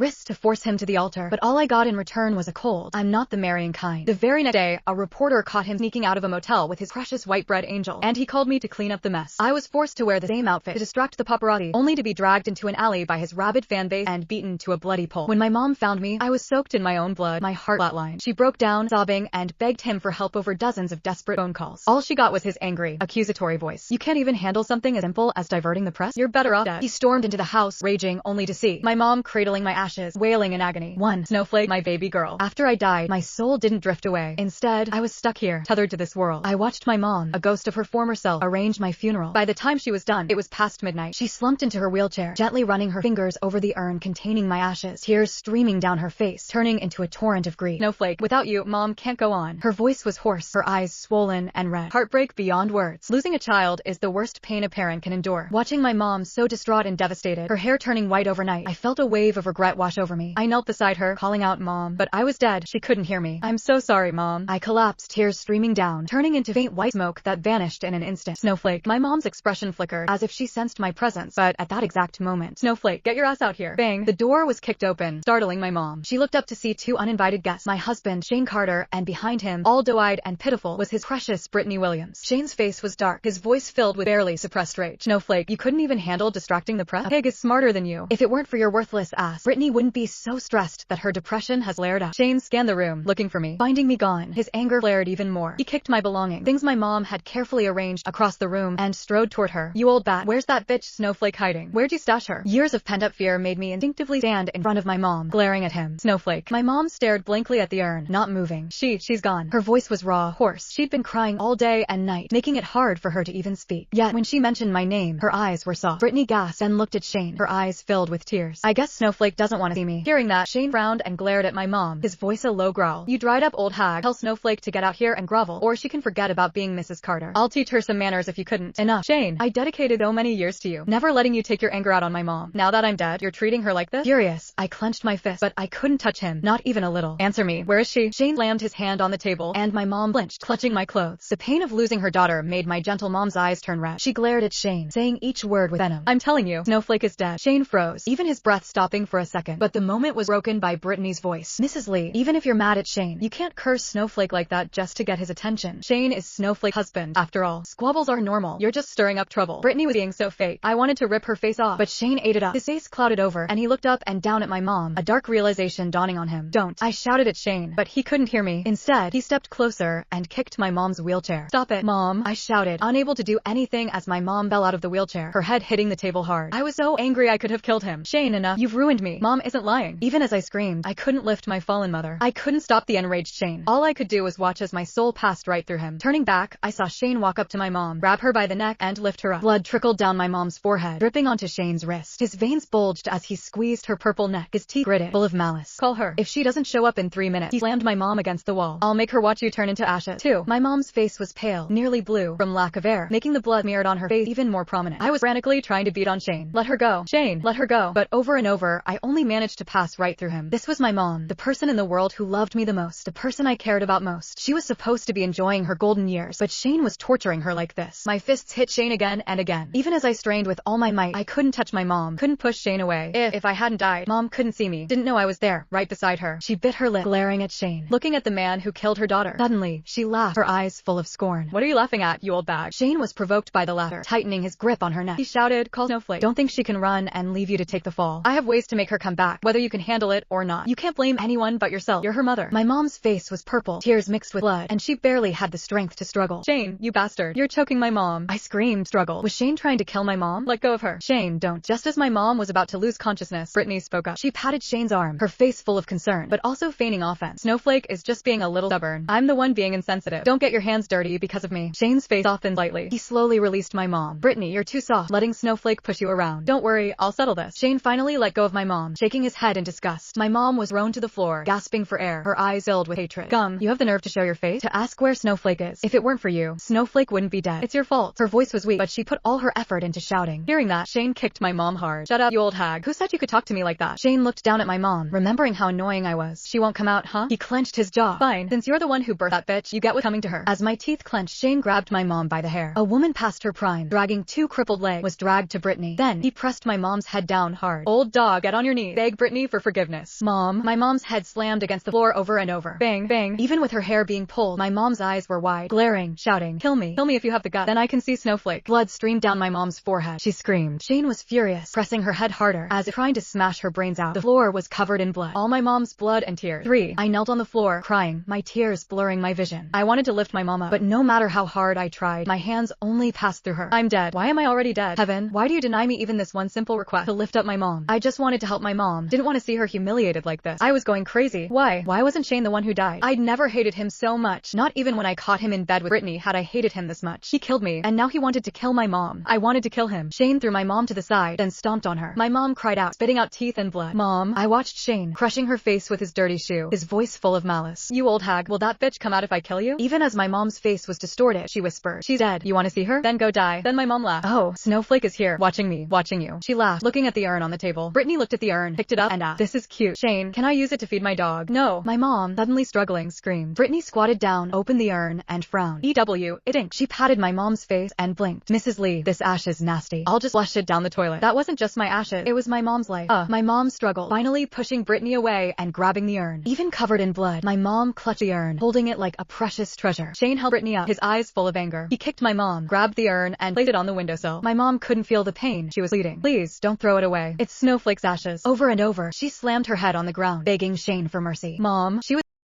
wrist to force him to the altar, but all I got in return was a cold, "I'm not the marrying kind." The very next day, a reporter caught him sneaking out of a motel with his precious white bread angel, and he called me to clean up the mess. I was forced to wear the same outfit to distract the paparazzi, only to be dragged into an alley by his rabid fan base and beaten to a bloody pulp. When my mom found me, I was soaked in my own blood, my heart flatlined. She broke down, sobbing, and begged him for help over dozens of desperate phone calls. All she got was his angry, accusatory voice. "You can't even handle something as simple as diverting the press? You're better off dead." He stormed into the house, raging, only to see my mom cradling my ashes, wailing in agony. "One, Snowflake, my baby girl. After I died, my soul didn't drift away. Instead, I was stuck here, tethered to this world." I watched my mom, a ghost of her former self, arrange my funeral. By the time she was done, it was past midnight. She slumped into her wheelchair, gently running her fingers over the urn containing my ashes, tears streaming down her face, turning into a torrent of grief. "Snowflake, without you, Mom can't go on." Her voice was hoarse, her eyes swollen and red. Heartbreak beyond words. Losing a child is the worst pain a parent can endure. Watching my mom so distraught and devastated, her hair turning white overnight, I felt a wave of regret wash over me. I knelt beside her, calling out Mom, but I was dead. She couldn't hear me. "I'm so sorry, Mom." I collapsed, tears streaming down, turning into faint white smoke that vanished in an instant. "Snowflake." My mom's expression flickered, as if she sensed my presence, but at that exact moment, "Snowflake, get your ass out here." Bang! The door was kicked open, startling my mom. She looked up to see two uninvited guests, my husband, Shane Carter, and behind him, all doe-eyed and pitiful, was his precious Brittany Williams. Shane's face was dark, his voice filled with barely suppressed rage. "Snowflake, you couldn't even handle distracting the press? A pig is smarter than you. If it weren't for your worthless ass, Brittany wouldn't be so stressed that her depression has flared up." Shane scanned the room, looking for me. Finding me gone, his anger flared even more. He kicked my belongings, things my mom had carefully arranged, across the room, and strode toward her. "You old bat, where's that bitch Snowflake hiding? Where'd you stash her?" Years of pent-up fear made me instinctively stand in front of my mom, glaring at him. "Snowflake." My mom stared blankly at the urn, not moving. She's gone." Her voice was raw, hoarse. She'd been crying all day and night, making it hard for her to even speak. Yet, when she mentioned my name, her eyes were soft. Brittany gasped and looked at Shane, her eyes filled with tears. "I guess Snowflake doesn't want to see me." Hearing that, Shane frowned and glared at my mom, his voice a low growl. "You dried up old hag. Tell Snowflake to get out here and grovel, or she can forget about being Mrs. Carter. I'll teach her some manners if you couldn't." "Enough, Shane. I dedicated so many years to you, never letting you take your anger out on my mom. Now that I'm dead, you're treating her like this?" Furious, I clenched my fist, but I couldn't touch him, not even a little. "Answer me. Where is she?" Shane slammed his hand on the table, and my mom flinched, clutching my clothes. The pain of losing her daughter made my gentle mom's eyes turn red. She glared at Shane, saying each word with venom. "I'm telling you, Snowflake is dead." Shane froze, even his breath stopping for a second, but the moment was broken by Brittany's voice. "Mrs. Lee, even if you're mad at Shane, you can't curse Snowflake like that just to get his attention. Shane is Snowflake's husband, after all. Squabbles are normal. You're just stirring up trouble." Brittany was being so fake. I wanted to rip her face off, but Shane ate it up. His face clouded over, and he looked up and down at my mom, a dark realization dawning on him. "Don't." I shouted at Shane, but he couldn't hear me. Instead, he stepped closer and kicked my mom's wheelchair. "Stop it, Mom," I shouted, unable to do anything as my mom fell out of the wheelchair, her head hitting the table hard. I was so angry I could have killed him. "Shane, enough. You've ruined me." Mom isn't lying. Even as I screamed, I couldn't lift my fallen mother. I couldn't stop the enraged Shane. All I could do was watch as my soul passed right through him. Turning back, I saw Shane walk up to my mom, grab her by the neck, and lift her up. Blood trickled down my mom's forehead, dripping onto Shane's wrist. His veins bulged as he squeezed her purple neck, his teeth gritted, full of malice. "Call her. If she doesn't show up in 3 minutes," he slammed my mom against the wall, "I'll make her watch you turn into ashes, too." My mom's face was pale, nearly blue, from lack of air, making the blood smeared on her face even more prominent. I was frantically trying to beat on Shane. "Let her go. Shane, let her go." But over and over, I only managed to pass right through him. This was my mom, the person in the world who loved me the most, the person I cared about most. She was supposed to be enjoying her golden years, but Shane was torturing her like this. My fists hit Shane again and again. Even as I strained with all my might, I couldn't touch my mom, couldn't push Shane away. If I hadn't died, Mom couldn't see me, didn't know I was there, right beside her. She bit her lip, glaring at Shane, looking at the man who killed her daughter. Suddenly, she laughed, her eyes full of scorn. "What are you laughing at, you old bag?" Shane was provoked by the laughter, tightening his grip on her neck. He shouted, "Call Snowflake. Don't think she can run and leave you to take the fall. I have ways to make her come back, whether you can handle it or not. You can't blame anyone but yourself. You're her mother." My mom's face was purple, tears mixed with blood, and she barely had the strength to struggle. "Shane, you bastard. You're choking my mom." I screamed, struggled. Was Shane trying to kill my mom? "Let go of her." "Shane, don't." Just as my mom was about to lose consciousness, Brittany spoke up. She patted Shane's arm, her face full of concern, but also feigning offense. "Snowflake is just being a little stubborn. I'm the one being insensitive. Don't get your hands dirty because of me." Shane's face softened slightly. He slowly released my mom. "Brittany, you're too soft, letting Snowflake push you around. Don't worry, I'll settle this." Shane finally let go of my mom, shaking his head in disgust. My mom was thrown to the floor, gasping for air, her eyes filled with hatred. "Gum, you have the nerve to show your face? To ask where Snowflake is? If it weren't for you, Snowflake wouldn't be dead. It's your fault." Her voice was weak, but she put all her effort into shouting. Hearing that, Shane kicked my mom hard. "Shut up, you old hag. Who said you could talk to me like that?" Shane looked down at my mom, remembering how annoying I was. "She won't come out, huh?" He clenched his jaw. "Fine. Since you're the one who birthed that bitch, you get what's coming to her." As my teeth clenched, Shane grabbed my mom by the hair. A woman past her prime, dragging 2 crippled legs, was dragged to Brittany. Then, he pressed my mom's head down hard. "Old dog, get on your knees." me, beg Brittany for forgiveness. Mom. My mom's head slammed against the floor over and over. Bang, bang. Even with her hair being pulled, my mom's eyes were wide, glaring, shouting, kill me if you have the guts. Then I can see Snowflake. Blood streamed down my mom's forehead. She screamed. Shane was furious, pressing her head harder, as if trying to smash her brains out. The floor was covered in blood. All my mom's blood and tears. 3. I knelt on the floor, crying, my tears blurring my vision. I wanted to lift my mom up, but no matter how hard I tried, my hands only passed through her. I'm dead. Why am I already dead? Heaven, why do you deny me even this one simple request to lift up my mom? I just wanted to help my mom. Didn't want to see her humiliated like this. I was going crazy. Why wasn't Shane the one who died? I'd never hated him so much. Not even when I caught him in bed with Brittany had I hated him this much. He killed me, and now he wanted to kill my mom. I wanted to kill him. Shane threw my mom to the side, then stomped on her. My mom cried out, spitting out teeth and blood. Mom. I watched Shane crushing her face with his dirty shoe, his voice full of malice. You old hag, will that bitch come out if I kill you? Even as my mom's face was distorted, she whispered, she's dead. You want to see her? Then go die. Then my mom laughed. Oh, Snowflake is here, watching me, watching you. She laughed, looking at the urn on the table. Brittany looked at the urn, picked it up, and asked, this is cute. Shane, can I use it to feed my dog? No. My mom, suddenly struggling, screamed. Brittany squatted down, opened the urn, and frowned. EW, it inked. She patted my mom's face and blinked. Mrs. Lee, this ash is nasty. I'll just flush it down the toilet. That wasn't just my ashes, it was my mom's life. My mom struggled, finally pushing Brittany away and grabbing the urn. Even covered in blood, my mom clutched the urn, holding it like a precious treasure. Shane held Brittany up, his eyes full of anger. He kicked my mom, grabbed the urn, and placed it on the windowsill. My mom couldn't feel the pain. She was bleeding. Please, don't throw it away. It's Snowflake's ashes. Over and over, she slammed her head on the ground, begging Shane for mercy. Mom, she was